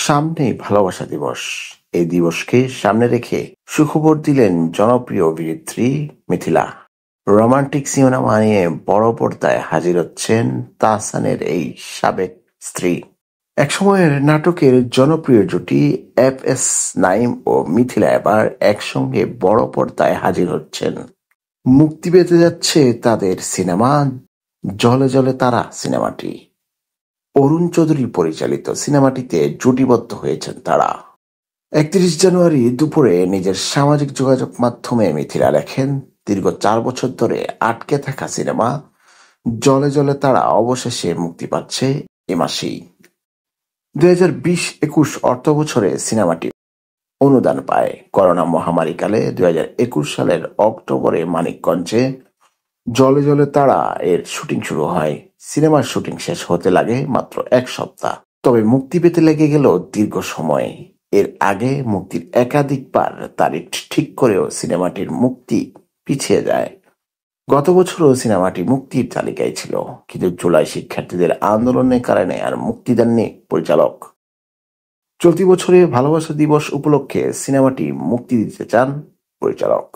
সামনেই ভালোবাসা দিবস। এই দিবসকে সামনে রেখে সুখবর দিলেন জনপ্রিয় অভিনেত্রী মিথিলা। রোমান্টিক সিনেমা নিয়ে বড় পর্দায় হাজির হচ্ছেন তাহসানের এই সাবেক স্ত্রী। একসময়ের নাটকের জনপ্রিয় জুটি এফ.এস. নাঈম ও মিথিলা এবার একসঙ্গে বড় পর্দায় হাজির হচ্ছেন। মুক্তি পেতে যাচ্ছে তাদের সিনেমা জলে জলে তারা সিনেমাটি। অরুণ চৌধুরী পরিচালিত সিনেমাটিতে জুটিবদ্ধ হয়েছেন তারা। ৩১ জানুয়ারি দুপুরে নিজের সামাজিক যোগাযোগ মাধ্যমে মিথিলা লেখেন, দীর্ঘ ৪ বছর ধরে আটকে থাকা সিনেমা জলে জলে তারা অবশেষে মুক্তি পাচ্ছে এ মাসেই। ২০২০-২১ অর্থবছরে সিনেমাটি অনুদান পায়। করোনা মহামারীকালে ২০২১ সালের অক্টোবরে মানিকগঞ্জে জলে জলে তারা এর শুটিং শুরু হয়। সিনেমার শুটিং শেষ হতে লাগে মাত্র ১ সপ্তাহ, তবে মুক্তি পেতে লেগে গেল দীর্ঘ সময়। এর আগে মুক্তির একাধিকবার তারিখ ঠিক করেও সিনেমাটির মুক্তি পিছিয়ে যায়। গত বছরও সিনেমাটি মুক্তির তালিকায় ছিল, কিন্তু জুলাই শিক্ষার্থীদের আন্দোলনের কারণে আর মুক্তি দেননি পরিচালক। চলতি বছরে ভালোবাসা দিবস উপলক্ষে সিনেমাটি মুক্তি দিতে চান পরিচালক।